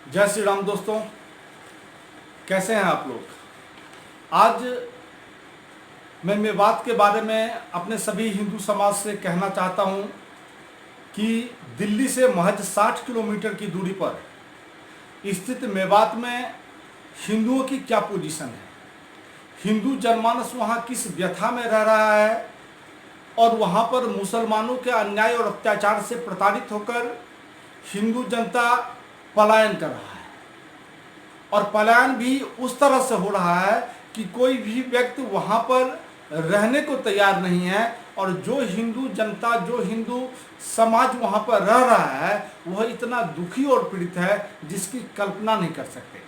जय श्री राम दोस्तों, कैसे हैं आप लोग। आज मैं मेवात के बारे में अपने सभी हिंदू समाज से कहना चाहता हूं कि दिल्ली से महज 60 किलोमीटर की दूरी पर स्थित मेवात में हिंदुओं की क्या पोजीशन है, हिंदू जनमानस वहां किस व्यथा में रह रहा है और वहां पर मुसलमानों के अन्याय और अत्याचार से प्रताड़ित होकर हिंदू जनता पलायन कर रहा है। और पलायन भी उस तरह से हो रहा है कि कोई भी व्यक्ति वहां पर रहने को तैयार नहीं है और जो हिंदू जनता, जो हिंदू समाज वहां पर रह रहा है वह इतना दुखी और पीड़ित है जिसकी कल्पना नहीं कर सकते।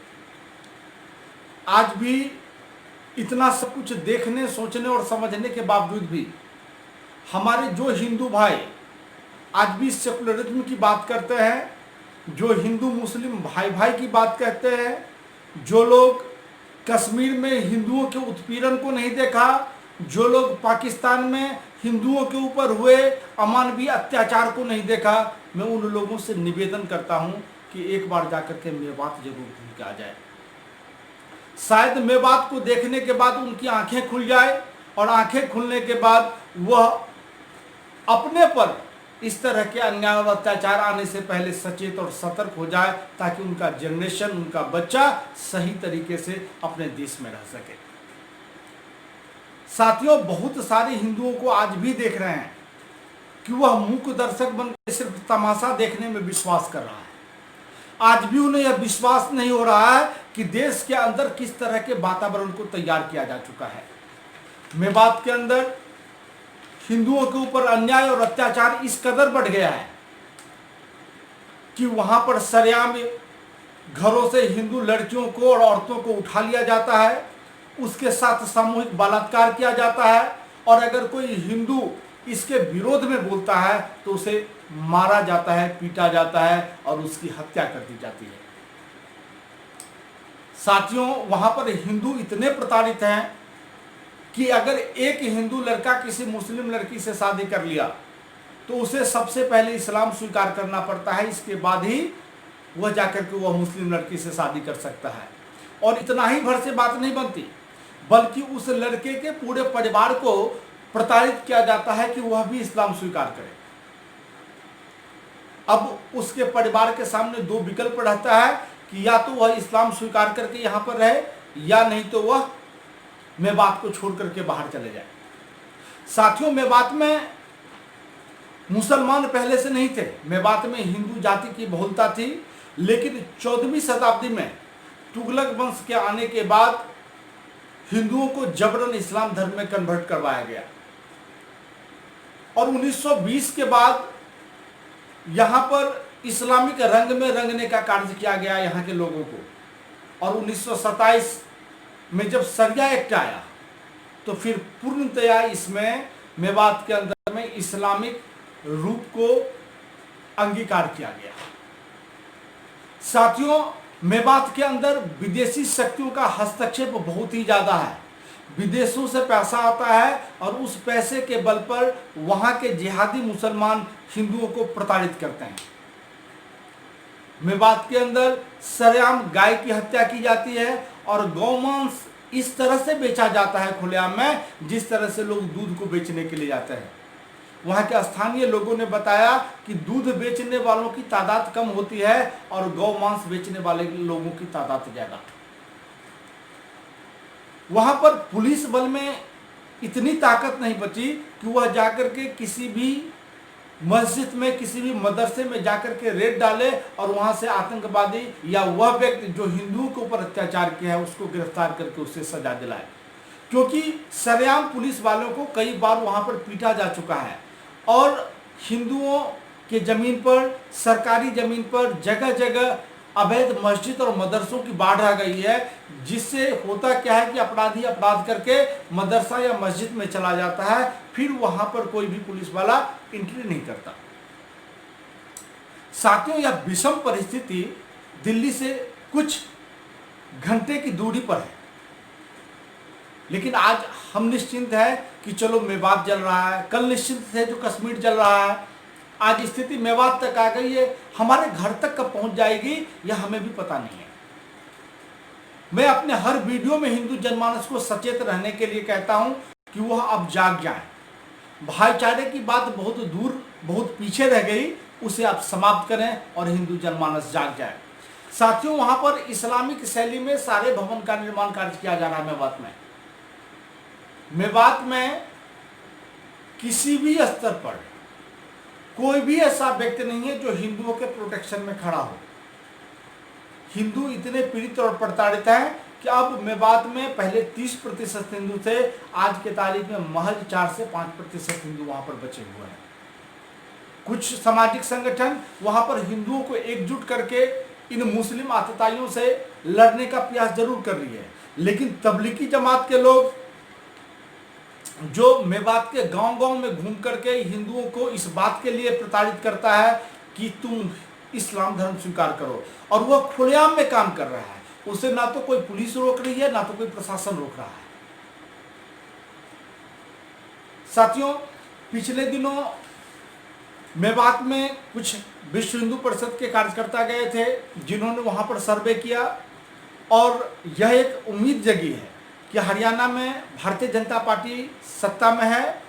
आज भी इतना सब कुछ देखने, सोचने और समझने के बावजूद भी हमारे जो हिंदू भाई आज भी सेकुलरिज्म की बात करते हैं, जो हिंदू मुस्लिम भाई भाई की बात कहते हैं, जो लोग कश्मीर में हिंदुओं के उत्पीड़न को नहीं देखा, जो लोग पाकिस्तान में हिंदुओं के ऊपर हुए अमानवीय अत्याचार को नहीं देखा, मैं उन लोगों से निवेदन करता हूं कि एक बार जाकर के मेवात जरूर घूम के आ जाए। शायद मेवात को देखने के बाद उनकी आंखें खुल जाए और आंखें खुलने के बाद वह अपने पर इस तरह के अन्याय और अत्याचार आने से पहले सचेत और सतर्क हो जाए ताकि उनका जनरेशन, उनका बच्चा सही तरीके से अपने देश में रह सके। साथियों, बहुत सारे हिंदुओं को आज भी देख रहे हैं कि वह मूक दर्शक बनकर सिर्फ तमाशा देखने में विश्वास कर रहा है। आज भी उन्हें यह विश्वास नहीं हो रहा है कि देश के अंदर किस तरह के वातावरण को तैयार किया जा चुका है। मेवात के अंदर हिंदुओं के ऊपर अन्याय और अत्याचार इस कदर बढ़ गया है कि वहां पर सरेआम घरों से हिंदू लड़कियों को और औरतों को उठा लिया जाता है, उसके साथ सामूहिक बलात्कार किया जाता है और अगर कोई हिंदू इसके विरोध में बोलता है तो उसे मारा जाता है, पीटा जाता है और उसकी हत्या कर दी जाती है। साथियों, वहां पर हिंदू इतने प्रताड़ित हैं कि अगर एक हिंदू लड़का किसी मुस्लिम लड़की से शादी कर लिया तो उसे सबसे पहले इस्लाम स्वीकार करना पड़ता है, इसके बाद ही वह जाकर के वह मुस्लिम लड़की से शादी कर सकता है। और इतना ही भर से बात नहीं बनती, बल्कि उस लड़के के पूरे परिवार को प्रताड़ित किया जाता है कि वह भी इस्लाम स्वीकार करे। अब उसके परिवार के सामने दो विकल्प रहता है कि या तो वह इस्लाम स्वीकार करके यहाँ पर रहे या नहीं तो वह मेवात को छोड़ करके बाहर चले जाए। साथियों, मेवात में मुसलमान पहले से नहीं थे, मेवात में हिंदू जाति की बहुलता थी, लेकिन 14वीं शताब्दी में तुगलक वंश के आने के बाद हिंदुओं को जबरन इस्लाम धर्म में कन्वर्ट करवाया गया और 1920 के बाद यहां पर इस्लामिक रंग में रंगने का कार्य किया गया यहाँ के लोगों को। और 1927 में जब सरिया एक्ट आया तो फिर पूर्णतया इसमें मेवात के अंदर में इस्लामिक रूप को अंगीकार किया गया। साथियों, मेवात के अंदर विदेशी शक्तियों का हस्तक्षेप बहुत ही ज्यादा है। विदेशों से पैसा आता है और उस पैसे के बल पर वहां के जिहादी मुसलमान हिंदुओं को प्रताड़ित करते हैं। मेवात के अंदर सरेआम गाय की हत्या की जाती है और गौमांस इस तरह से बेचा जाता है खुलेआम में, जिस तरह से लोग दूध को बेचने के लिए जाते हैं। वहां के स्थानीय लोगों ने बताया कि दूध बेचने वालों की तादाद कम होती है और गौमांस बेचने वाले लोगों की तादाद ज्यादा। वहां पर पुलिस बल में इतनी ताकत नहीं बची कि वह जाकर के किसी भी मस्जिद में, किसी भी मदरसे में जाकर के रेड डाले और वहां से आतंकवादी या वह व्यक्ति जो हिंदुओं के ऊपर अत्याचार किया है उसको गिरफ्तार करके उससे सजा दिलाए। क्योंकि सरेआम पुलिस वालों को कई बार वहां पर पीटा जा चुका है और हिंदुओं के जमीन पर, सरकारी जमीन पर जगह जगह अवैध मस्जिद और मदरसों की बाढ़ आ गई है, जिससे होता क्या है कि अपराधी अपराध करके मदरसा या मस्जिद में चला जाता है, फिर वहां पर कोई भी पुलिस वाला एंट्री नहीं करता। साथियों, यह विषम परिस्थिति दिल्ली से कुछ घंटे की दूरी पर है, लेकिन आज हम निश्चिंत है कि चलो मेवात जल रहा है, कल निश्चिंत थे जो कश्मीर जल रहा है, आज स्थिति मेवात तक आ गई है, हमारे घर तक कब पहुंच जाएगी यह हमें भी पता नहीं है। मैं अपने हर वीडियो में हिंदू जनमानस को सचेत रहने के लिए कहता हूं कि वह अब जाग जाए। भाईचारे की बात बहुत दूर, बहुत पीछे रह गई, उसे आप समाप्त करें और हिंदू जनमानस जाग जाए। साथियों, वहां पर इस्लामिक शैली में सारे भवन का निर्माण कार्य किया जा रहा है मेवात में। मेवात में किसी भी स्तर पर कोई भी ऐसा व्यक्ति नहीं है जो हिंदुओं के प्रोटेक्शन में खड़ा हो। हिंदू इतने पीड़ित और प्रताड़ित हैं कि अब मेवात में पहले 30% हिंदू थे, आज के तारीख में महज 4 से 5% हिंदू वहां पर बचे हुए हैं। कुछ सामाजिक संगठन वहां पर हिंदुओं को एकजुट करके इन मुस्लिम आतताइयों से लड़ने का प्रयास जरूर कर रही है, लेकिन तबलीगी जमात के लोग जो मेवात के गांव-गांव में घूम करके हिंदुओं को इस बात के लिए प्रताड़ित करता है कि तुम इस्लाम धर्म स्वीकार करो, और वह खुलेआम में काम कर रहा है। उसे ना तो कोई पुलिस रोक रही है, ना तो कोई प्रशासन रोक रहा है। साथियों, पिछले दिनों मेवात में कुछ विश्व हिंदू परिषद के कार्यकर्ता गए थे, जिन्होंने वहां पर सर्वे किया और यह एक उम्मीद जगी है कि हरियाणा में भारतीय जनता पार्टी सत्ता में है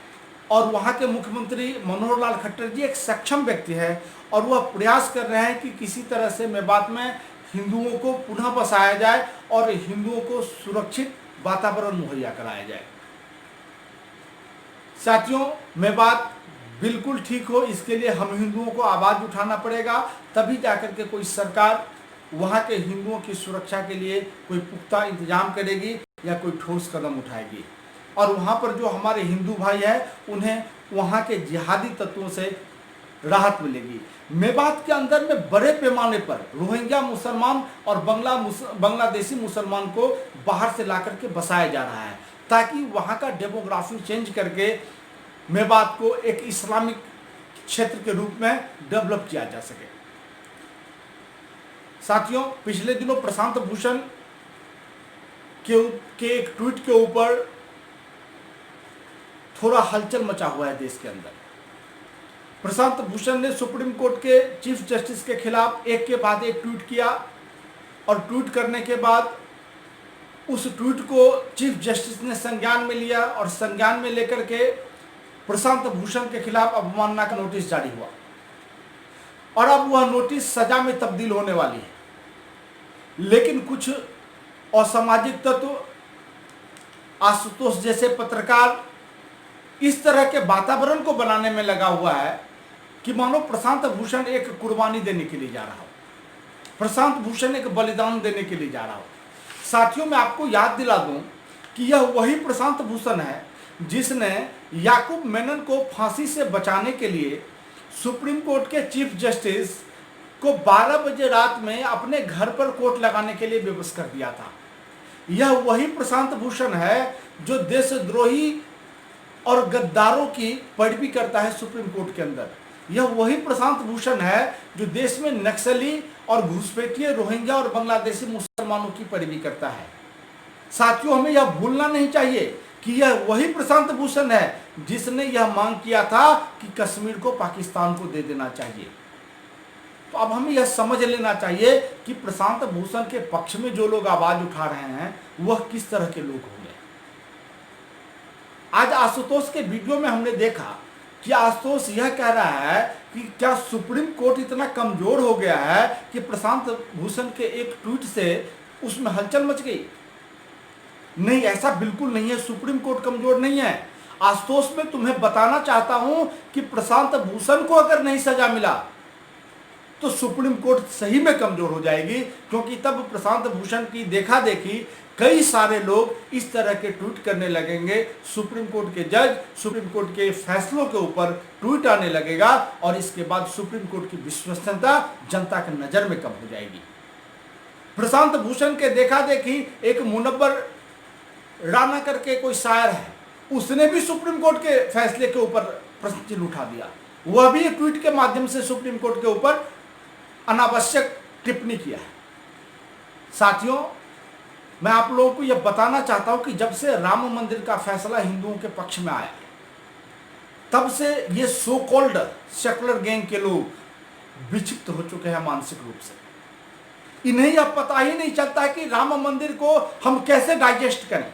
और वहाँ के मुख्यमंत्री मनोहर लाल खट्टर जी एक सक्षम व्यक्ति है और वह प्रयास कर रहे हैं कि किसी तरह से मेवात में हिंदुओं को पुनः बसाया जाए और हिंदुओं को सुरक्षित वातावरण मुहैया कराया जाए। साथियों, मेवात बिल्कुल ठीक हो, इसके लिए हम हिंदुओं को आवाज़ उठाना पड़ेगा, तभी जाकर के कोई सरकार वहाँ के हिंदुओं की सुरक्षा के लिए कोई पुख्ता इंतजाम करेगी या कोई ठोस कदम उठाएगी। और वहाँ पर जो हमारे हिंदू भाई हैं उन्हें वहाँ के जिहादी तत्वों से राहत मिलेगी। मेवात के अंदर में बड़े पैमाने पर रोहिंग्या मुसलमान और बांग्लादेशी मुसलमान को बाहर से ला करके बसाया जा रहा है, ताकि वहाँ का डेमोग्राफी चेंज करके मेवात को एक इस्लामिक क्षेत्र के रूप में डेवलप किया जा सके। साथियों, पिछले दिनों प्रशांत भूषण के एक ट्वीट के ऊपर थोड़ा हलचल मचा हुआ है देश के अंदर। प्रशांत भूषण ने सुप्रीम कोर्ट के चीफ जस्टिस के खिलाफ एक के बाद एक ट्वीट किया और ट्वीट करने के बाद उस ट्वीट को चीफ जस्टिस ने संज्ञान में लिया और संज्ञान में लेकर के प्रशांत भूषण के खिलाफ अवमानना का नोटिस जारी हुआ और अब वह नोटिस सजा में तब्दील होने वाली है। लेकिन कुछ असामाजिक तत्व, आशुतोष जैसे पत्रकार इस तरह के वातावरण को बनाने में लगा हुआ है कि मानो प्रशांत भूषण एक कुर्बानी देने के लिए जा रहा हो, प्रशांत भूषण एक बलिदान देने के लिए जा रहा हो। साथियों, मैं आपको याद दिला दूं कि यह वही प्रशांत भूषण है जिसने याकूब मेनन को फांसी से बचाने के लिए सुप्रीम कोर्ट के चीफ जस्टिस को 12 बजे रात में अपने घर पर कोर्ट लगाने के लिए विवश कर दिया था। यह वही प्रशांत भूषण है जो देशद्रोही और गद्दारों की पैरवी करता है सुप्रीम कोर्ट के अंदर। यह वही प्रशांत भूषण है जो देश में नक्सली और घुसपैठिए रोहिंग्या और बांग्लादेशी मुसलमानों की पैरवी करता है। साथियों, हमें यह भूलना नहीं चाहिए कि यह वही प्रशांत भूषण है जिसने यह मांग किया था कि कश्मीर को पाकिस्तान को दे देना चाहिए। तो अब हमें यह समझ लेना चाहिए कि प्रशांत भूषण के पक्ष में जो लोग आवाज उठा रहे हैं वह किस तरह के लोग होंगे। आज आशुतोष के वीडियो में हमने देखा कि आशुतोष यह कह रहा है कि क्या सुप्रीम कोर्ट इतना कमजोर हो गया है कि प्रशांत भूषण के एक ट्वीट से उसमें हलचल मच गई। नहीं, ऐसा बिल्कुल नहीं है। सुप्रीम कोर्ट कमजोर नहीं है। आशुतोष, मैं तुम्हें बताना चाहता हूं कि प्रशांत भूषण को अगर नहीं सजा मिला तो सुप्रीम कोर्ट सही में कमजोर हो जाएगी, क्योंकि तब प्रशांत भूषण की देखा देखी कई सारे लोग इस तरह के ट्वीट करने लगेंगे। सुप्रीम कोर्ट के जज सुप्रीम कोर्ट के फैसलों के ऊपर ट्वीट आने लगेगा और इसके बाद सुप्रीम कोर्ट की विश्वसनीयता जनता की नजर में कम हो जाएगी। प्रशांत भूषण के देखा देखी एक मुनव्वर राणा करके कोई शायर है, उसने भी सुप्रीम कोर्ट के फैसले के ऊपर प्रश्न चिन्ह उठा दिया। वह भी एक ट्वीट के माध्यम से सुप्रीम कोर्ट के ऊपर अनावश्यक टिप्पणी किया है। साथियों, मैं आप लोगों को यह बताना चाहता हूं कि जब से राम मंदिर का फैसला हिंदुओं के पक्ष में आया है, तब से ये सो कॉल्ड सेकुलर गैंग के लोग विक्षिप्त हो चुके हैं मानसिक रूप से। इन्हें यह पता ही नहीं चलता है कि राम मंदिर को हम कैसे डाइजेस्ट करें,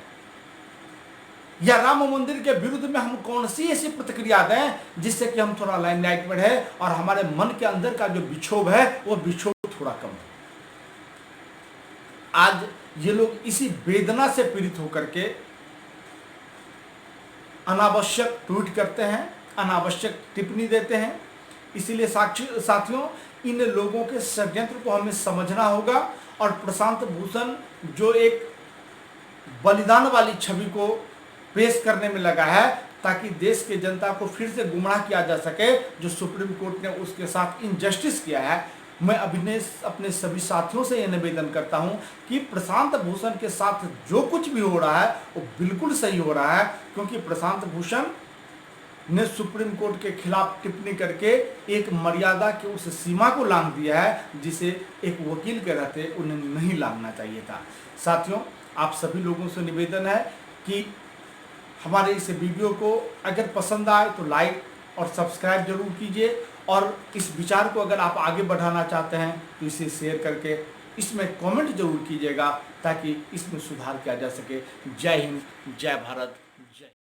या राम मंदिर के विरुद्ध में हम कौन सी ऐसी प्रतिक्रिया दें जिससे कि हम थोड़ा लाइमलाइट में रहे और हमारे मन के अंदर का जो विक्षोभ है वो विक्षोभ थोड़ा कम हो। आज ये लोग इसी वेदना से पीड़ित होकर के अनावश्यक ट्वीट करते हैं, अनावश्यक टिप्पणी देते हैं। इसीलिए साथियों, इन लोगों के षड्यंत्र को हमें समझना होगा और प्रशांत भूषण जो एक बलिदान वाली छवि को पेश करने में लगा है ताकि देश के जनता को फिर से गुमराह किया जा सके, जो सुप्रीम कोर्ट ने उसके साथ इनजस्टिस किया है। मैं अपने सभी साथियों से यह निवेदन करता हूं कि प्रशांत भूषण के साथ जो कुछ भी हो रहा है वो बिल्कुल सही हो रहा है, क्योंकि प्रशांत भूषण ने सुप्रीम कोर्ट के खिलाफ टिप्पणी करके एक मर्यादा की उस सीमा को लांघ दिया है जिसे एक वकील के रहते उन्हें नहीं लांघना चाहिए था। साथियों, आप सभी लोगों से निवेदन है कि हमारे इस वीडियो को अगर पसंद आए तो लाइक और सब्सक्राइब जरूर कीजिए, और इस विचार को अगर आप आगे बढ़ाना चाहते हैं तो इसे शेयर करके इसमें कमेंट जरूर कीजिएगा ताकि इसमें सुधार किया जा सके। जय हिंद, जय भारत, जय।